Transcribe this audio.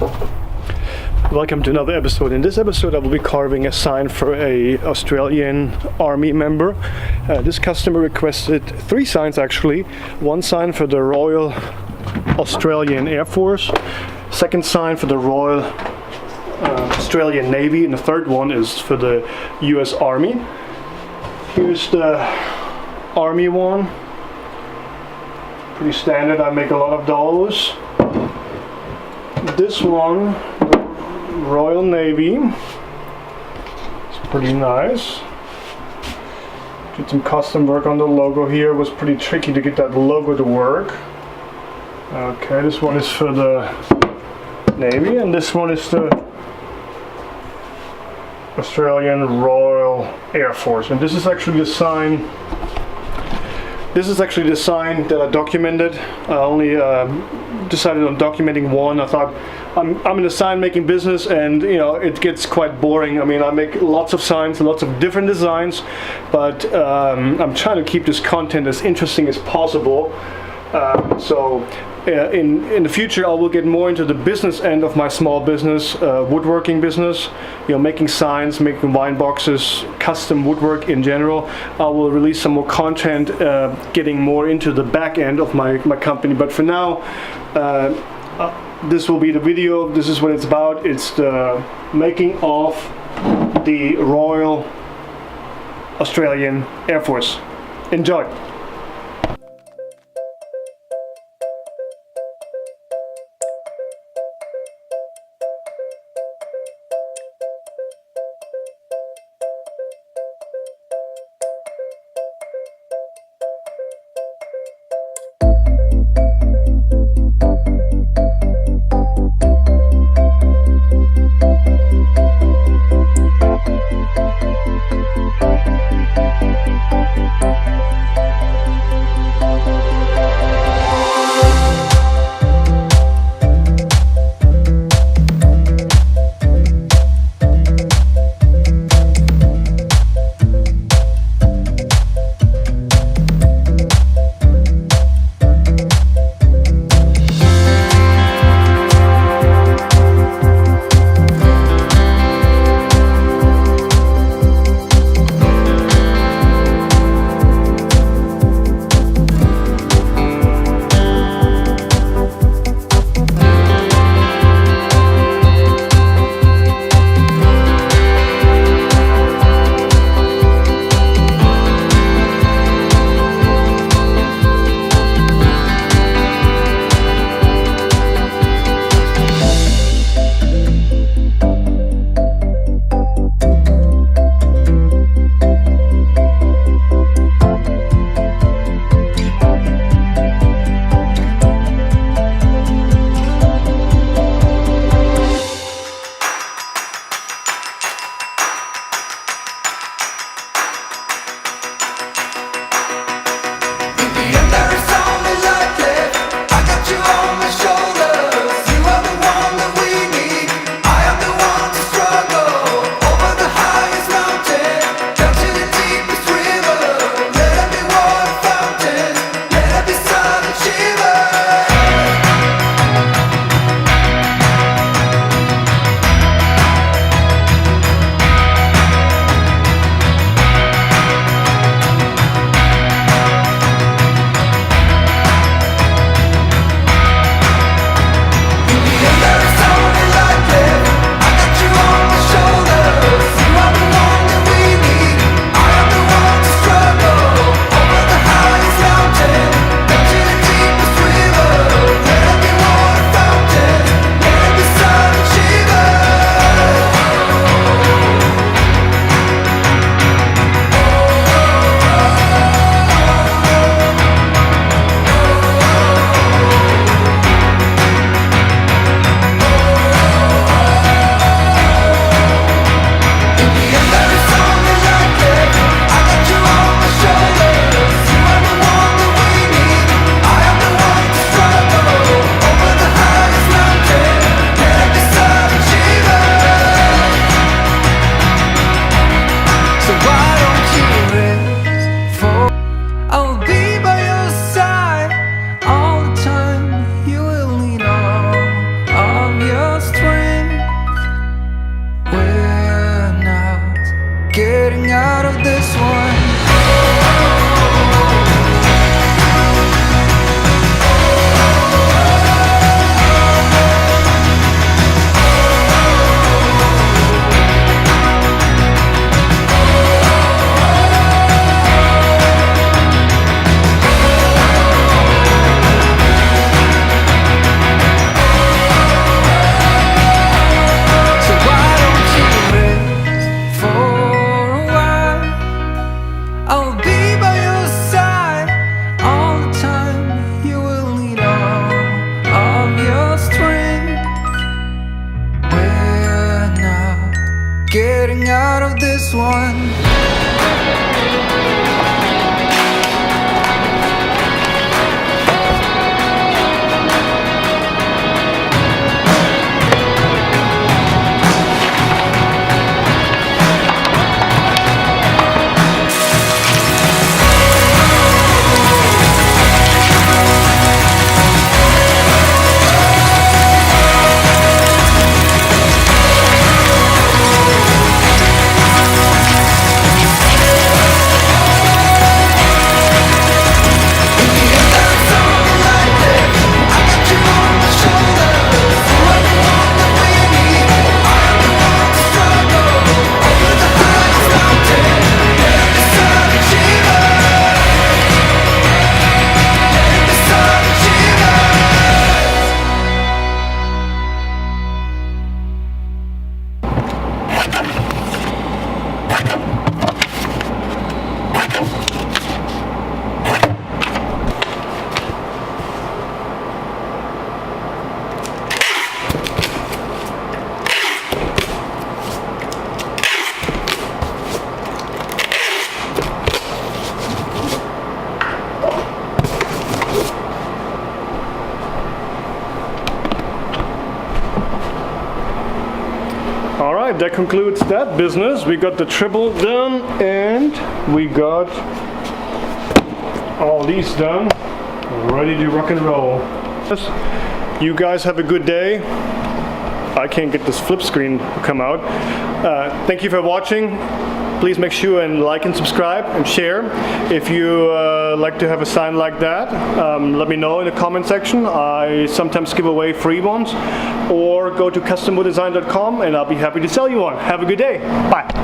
Welcome to another episode. In this episode I will be carving a sign for a Australian Army member. This customer requested 3 signs actually. 1 sign for the Royal Australian Air Force, 2nd sign for the Royal Australian Navy, and the 3rd one is for the US Army. Here's the Army one. Pretty standard, I make a lot of those. This one, Royal Navy, it's pretty nice. Did some custom work on the logo here. It was pretty tricky to get that logo to work. Okay, this one is for the Navy, and this one is the Australian Royal Air Force. And this is actually the sign. This is actually the sign that I documented. I only decided on documenting one. I thought I'm in the sign making business, and you know it gets quite boring. I mean, I make lots of signs, lots of different designs, but I'm trying to keep this content as interesting as possible. In the future I will get more into the business end of my small business, woodworking business, you know, making signs, making wine boxes, custom woodwork in general. I will release some more content, getting more into the back end of my company, but for now this will be the video. This is what it's about. It's the making of the Royal Australian Air Force. Enjoy! getting out of this one. Alright, that concludes that business. We got the triple done and we got all these done. Ready to rock and roll. You guys have a good day. I can't get this flip screen to come out. Thank you for watching. Please make sure and like and subscribe and share. If you like to have a sign like that, let me know in the comment section. I sometimes give away free ones. Or go to customwooddesign.com and I'll be happy to sell you one. Have a good day. Bye.